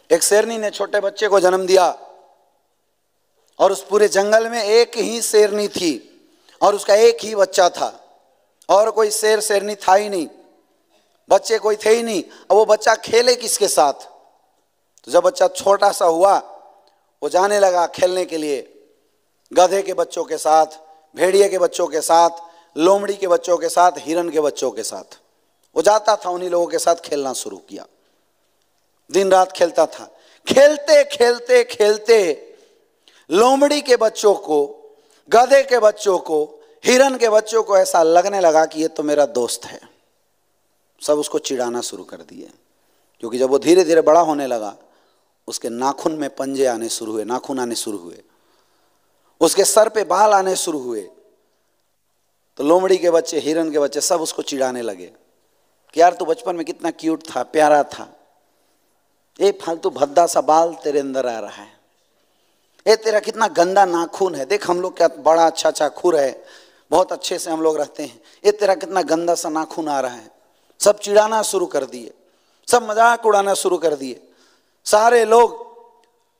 एक शेरनी ने छोटे बच्चे को जन्म दिया और उस पूरे जंगल में एक ही शेरनी थी और उसका एक ही बच्चा था और कोई शेर शेरनी था ही नहीं, बच्चे कोई थे ही नहीं। अब वो बच्चा खेले किसके साथ? तो जब बच्चा छोटा सा हुआ वो जाने लगा खेलने के लिए गधे के बच्चों के साथ, भेड़िए के बच्चों के साथ, लोमड़ी के बच्चों के साथ, हिरन के बच्चों के साथ। वो जाता था, उन्हीं लोगों के साथ खेलना शुरू किया, दिन रात खेलता था। खेलते खेलते खेलते लोमड़ी के बच्चों को, गधे के बच्चों को, हिरन के बच्चों को ऐसा लगने लगा कि ये तो मेरा दोस्त है। सब उसको चिढ़ाना शुरू कर दिए, क्योंकि जब वो धीरे धीरे बड़ा होने लगा उसके नाखून में पंजे आने शुरू हुए, नाखून आने शुरू हुए, उसके सर पे बाल आने शुरू हुए। तो लोमड़ी के बच्चे, हिरन के बच्चे सब उसको चिढ़ाने लगे कि यार तू बचपन में कितना क्यूट था, प्यारा था, ये फालतू भद्दा सा बाल तेरे अंदर आ रहा है, ये तेरा कितना गंदा नाखून है, देख हम लोग क्या बड़ा अच्छा अच्छा खुर है, बहुत अच्छे से हम लोग रहते हैं, ये तेरा कितना गंदा सा नाखून आ रहा है। सब चिढ़ाना शुरू कर दिए, सब मजाक उड़ाना शुरू कर दिए। सारे लोग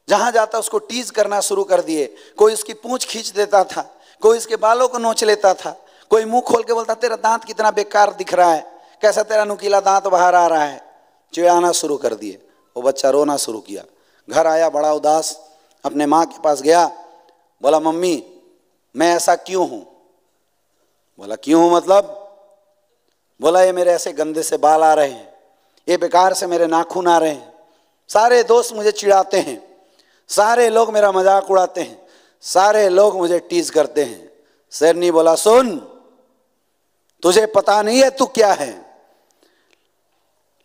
जहां जाता उसको टीज करना शुरू कर दिए। कोई उसकी पूंछ खींच देता था, कोई उसके बालों को नोच लेता था, कोई मुंह खोल के बोलता तेरा दांत कितना बेकार दिख रहा है, कैसा तेरा नुकीला दांत बाहर आ रहा है। चिढ़ाना शुरू कर दिए। वो बच्चा रोना शुरू किया, घर आया बड़ा उदास, अपने माँ के पास गया, बोला मम्मी मैं ऐसा क्यों हूं? बोला क्यों हूं मतलब? बोला ये मेरे ऐसे गंदे से बाल आ रहे हैं, ये बेकार से मेरे नाखून आ रहे हैं, सारे दोस्त मुझे चिढ़ाते हैं, सारे लोग मेरा मजाक उड़ाते हैं, सारे लोग मुझे टीज करते हैं। शेरनी बोला सुन, तुझे पता नहीं है तू क्या है,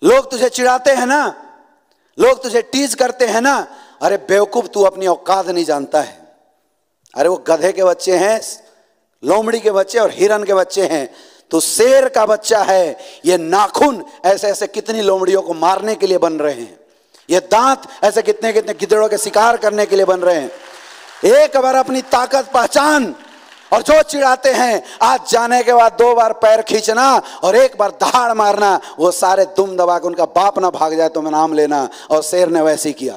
लोग तुझे चिढ़ाते हैं ना, लोग तुझे टीज करते हैं ना, अरे बेवकूफ तू अपनी औकात नहीं जानता है। अरे वो गधे के बच्चे हैं, लोमड़ी के बच्चे और हिरन के बच्चे हैं, तो शेर का बच्चा है। ये नाखून ऐसे ऐसे कितनी लोमड़ियों को मारने के लिए बन रहे हैं, ये दांत ऐसे कितने कितने गिद्धड़ों के शिकार करने के लिए बन रहे हैं। एक बार अपनी ताकत पहचान, और जो चिढ़ाते हैं आज जाने के बाद 2 बार पैर खींचना और 1 बार दहाड़ मारना, वो सारे दुम दबा के उनका बाप ना भाग जाए तो मैं नाम लेना। और शेर ने वैसे किया,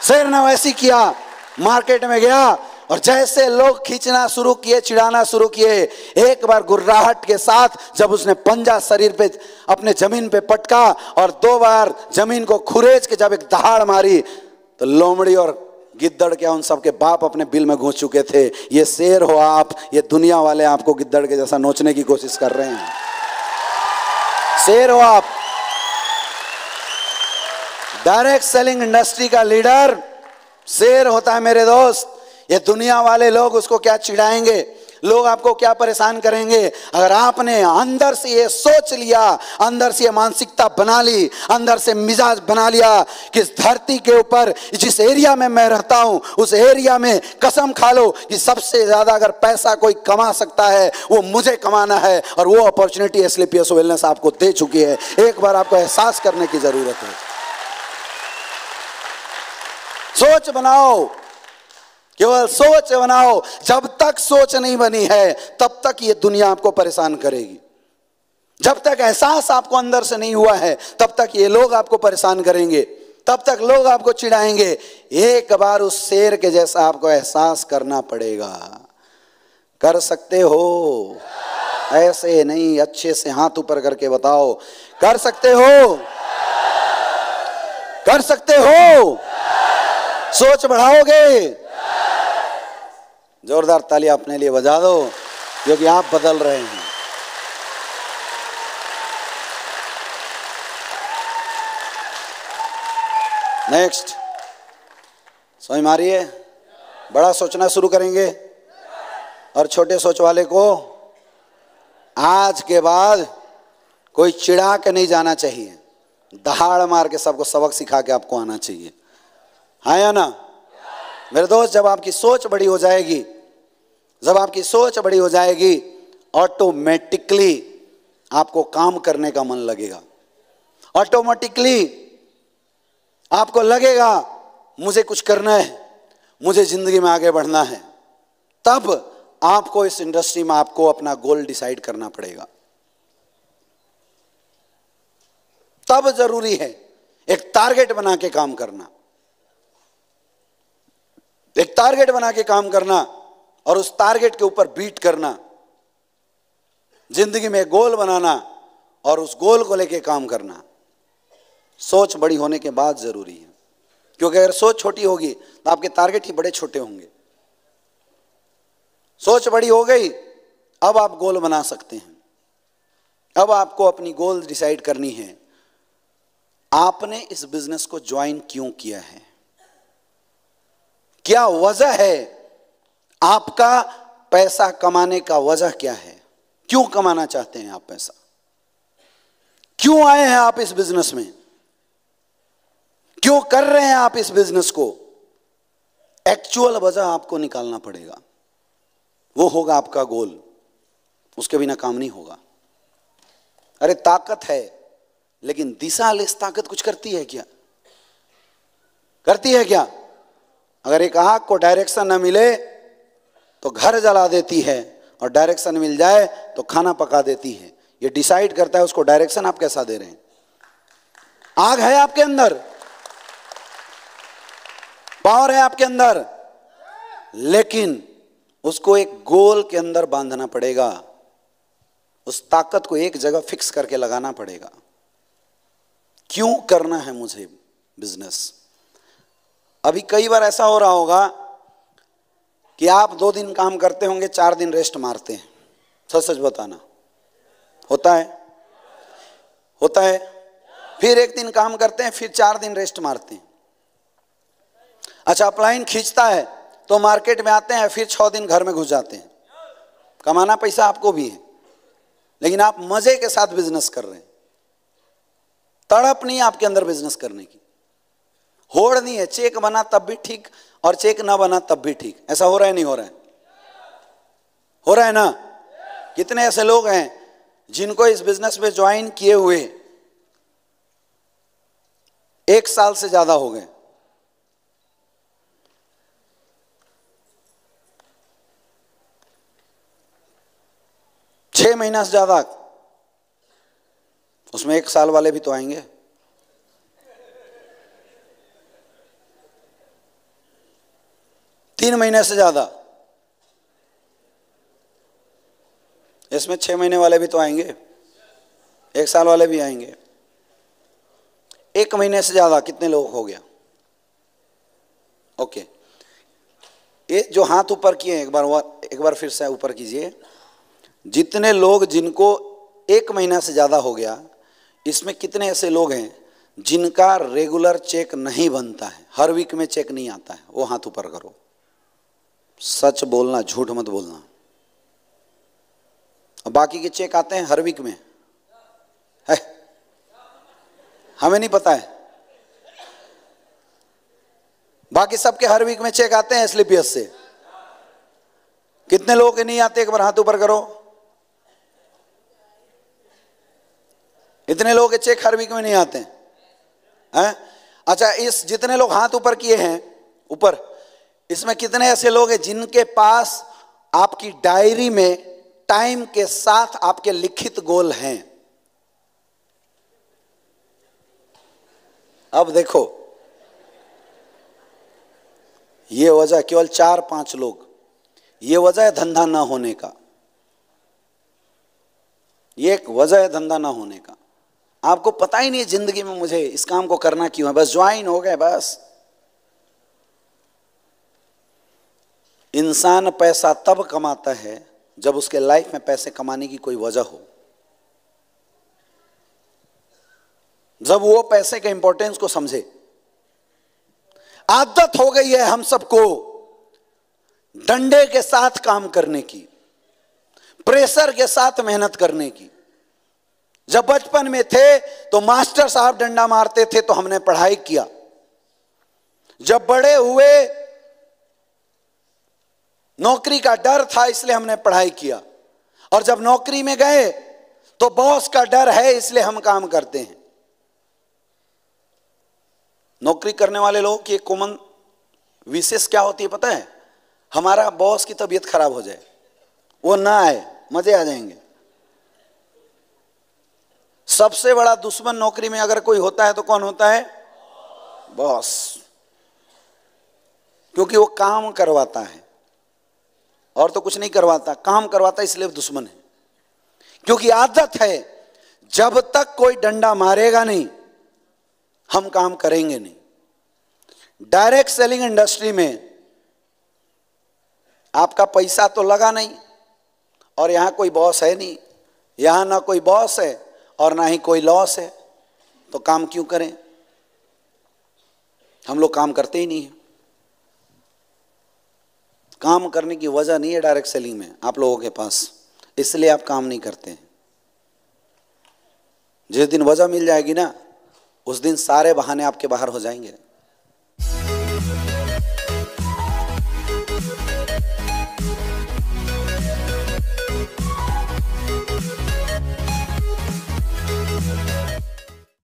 शेर ने वैसे किया। मार्केट में गया और जैसे लोग खींचना शुरू किए, चिढ़ाना शुरू किए, एक बार गुर्राहट के साथ जब उसने पंजा शरीर पे अपने जमीन पे पटका और 2 बार जमीन को खुरेच के जब एक दहाड़ मारी, तो लोमड़ी और गिद्दड़ क्या उन सबके बाप अपने बिल में घुस चुके थे। ये शेर हो आप, ये दुनिया वाले आपको गिद्दड़ के जैसा नोचने की कोशिश कर रहे हैं। शेर हो आप। डायरेक्ट सेलिंग इंडस्ट्री का लीडर शेर होता है मेरे दोस्त। ये दुनिया वाले लोग उसको क्या चिढ़ाएंगे, लोग आपको क्या परेशान करेंगे, अगर आपने अंदर से ये सोच लिया, अंदर से ये मानसिकता बना ली, अंदर से मिजाज बना लिया कि इस धरती के ऊपर जिस एरिया में मैं रहता हूं उस एरिया में कसम खा लो कि सबसे ज्यादा अगर पैसा कोई कमा सकता है वो मुझे कमाना है, और वो अपॉर्चुनिटी एसलीपीएस वेलनेस आपको दे चुकी है। एक बार आपको एहसास करने की जरूरत है। सोच बनाओ, केवल सोच बनाओ। जब तक सोच नहीं बनी है तब तक ये दुनिया आपको परेशान करेगी। जब तक एहसास आपको अंदर से नहीं हुआ है तब तक ये लोग आपको परेशान करेंगे, तब तक लोग आपको चिढ़ाएंगे। एक बार उस शेर के जैसा आपको एहसास करना पड़ेगा। कर सकते हो? ऐसे नहीं, अच्छे से हाथ ऊपर करके बताओ, कर सकते हो? कर सकते हो? सोच बढ़ाओगे? जोरदार तालियां अपने लिए बजा दो, क्योंकि आप बदल रहे हैं। नेक्स्ट, समझ मारिए। बड़ा सोचना शुरू करेंगे, और छोटे सोच वाले को आज के बाद कोई चिढ़ा के नहीं जाना चाहिए, दहाड़ मार के सबको सबक सिखा के आपको आना चाहिए। हाँ या ना मेरे दोस्त? जब आपकी सोच बड़ी हो जाएगी, जब आपकी सोच बड़ी हो जाएगी, ऑटोमेटिकली आपको काम करने का मन लगेगा। ऑटोमेटिकली आपको लगेगा मुझे कुछ करना है, मुझे जिंदगी में आगे बढ़ना है। तब आपको इस इंडस्ट्री में आपको अपना गोल डिसाइड करना पड़ेगा। तब जरूरी है एक टारगेट बना के काम करना, एक टारगेट बना के काम करना और उस टारगेट के ऊपर बीट करना, जिंदगी में गोल बनाना और उस गोल को लेके काम करना। सोच बड़ी होने के बाद जरूरी है, क्योंकि अगर सोच छोटी होगी तो आपके टारगेट ही बड़े छोटे होंगे। सोच बड़ी हो गई, अब आप गोल बना सकते हैं। अब आपको अपनी गोल डिसाइड करनी है, आपने इस बिजनेस को ज्वाइन क्यों किया है, क्या वजह है, आपका पैसा कमाने का वजह क्या है, क्यों कमाना चाहते हैं आप पैसा, क्यों आए हैं आप इस बिजनेस में, क्यों कर रहे हैं आप इस बिजनेस को। एक्चुअल वजह आपको निकालना पड़ेगा, वो होगा आपका गोल, उसके बिना काम नहीं होगा। अरे ताकत है, लेकिन दिशा लेस ताकत कुछ करती है क्या, करती है क्या? अगर एक आग को डायरेक्शन न मिले तो घर जला देती है, और डायरेक्शन मिल जाए तो खाना पका देती है। ये डिसाइड करता है उसको डायरेक्शन आप कैसा दे रहे हैं। आग है आपके अंदर, पावर है आपके अंदर, लेकिन उसको एक गोल के अंदर बांधना पड़ेगा, उस ताकत को एक जगह फिक्स करके लगाना पड़ेगा। क्यों करना है मुझे बिजनेस? अभी कई बार ऐसा हो रहा होगा कि आप 2 दिन काम करते होंगे, 4 दिन रेस्ट मारते हैं। सच सच बताना, होता है? होता है। फिर 1 दिन काम करते हैं, फिर 4 दिन रेस्ट मारते हैं। अच्छा, अपलाइन खींचता है तो मार्केट में आते हैं, फिर 6 दिन घर में घुस जाते हैं। कमाना पैसा आपको भी है, लेकिन आप मजे के साथ बिजनेस कर रहे हैं। तड़प नहीं आपके अंदर बिजनेस करने की, होड़ नहीं है। चेक बना तब भी ठीक और चेक ना बना तब भी ठीक। ऐसा हो रहा है नहीं हो रहा है? हो रहा है ना? कितने ऐसे लोग हैं जिनको इस बिजनेस में ज्वाइन किए हुए 1 साल से ज्यादा हो गए, 6 महीना से ज्यादा, उसमें 1 साल वाले भी तो आएंगे। तीन महीने से ज्यादा, इसमें 6 महीने वाले भी तो आएंगे, 1 साल वाले भी आएंगे। 1 महीने से ज्यादा कितने लोग हो गया? ओके, ये जो हाथ ऊपर किए एक बार फिर से ऊपर कीजिए। जितने लोग जिनको 1 महीना से ज्यादा हो गया, इसमें कितने ऐसे लोग हैं जिनका रेगुलर चेक नहीं बनता है, हर वीक में चेक नहीं आता है? वो हाथ ऊपर करो। सच बोलना, झूठ मत बोलना। बाकी के चेक आते हैं हर वीक में है, हमें नहीं पता है। बाकी सबके हर वीक में चेक आते हैं एसलीपीएस से। कितने लोगों के नहीं आते? एक बार हाथ ऊपर करो। इतने लोगों के चेक हर वीक में नहीं आते हैं? अच्छा, इस जितने लोग हाथ ऊपर किए हैं ऊपर, इसमें कितने ऐसे लोग हैं जिनके पास आपकी डायरी में टाइम के साथ आपके लिखित गोल हैं? अब देखो, ये वजह केवल 4-5 लोग, ये वजह है धंधा ना होने का। ये एक वजह है धंधा ना होने का। आपको पता ही नहीं जिंदगी में मुझे इस काम को करना क्यों है, बस ज्वाइन हो गए बस। इंसान पैसा तब कमाता है जब उसके लाइफ में पैसे कमाने की कोई वजह हो, जब वो पैसे के इंपॉर्टेंस को समझे। आदत हो गई है हम सबको डंडे के साथ काम करने की, प्रेशर के साथ मेहनत करने की। जब बचपन में थे तो मास्टर साहब डंडा मारते थे तो हमने पढ़ाई किया। जब बड़े हुए नौकरी का डर था इसलिए हमने पढ़ाई किया, और जब नौकरी में गए तो बॉस का डर है इसलिए हम काम करते हैं। नौकरी करने वाले लोगों की एक कॉमन विशेष क्या होती है पता है? हमारा बॉस की तबीयत खराब हो जाए, वो ना आए, मजे आ जाएंगे। सबसे बड़ा दुश्मन नौकरी में अगर कोई होता है तो कौन होता है? बॉस, क्योंकि वो काम करवाता है और तो कुछ नहीं करवाता, काम करवाता इसलिए दुश्मन है। क्योंकि आदत है, जब तक कोई डंडा मारेगा नहीं हम काम करेंगे नहीं। डायरेक्ट सेलिंग इंडस्ट्री में आपका पैसा तो लगा नहीं और यहां कोई बॉस है नहीं, यहां ना कोई बॉस है और ना ही कोई लॉस है, तो काम क्यों करें? हम लोग काम करते ही नहीं है। काम करने की वजह नहीं है डायरेक्ट सेलिंग में आप लोगों के पास, इसलिए आप काम नहीं करते हैं। जिस दिन वजह मिल जाएगी ना, उस दिन सारे बहाने आपके बाहर हो जाएंगे।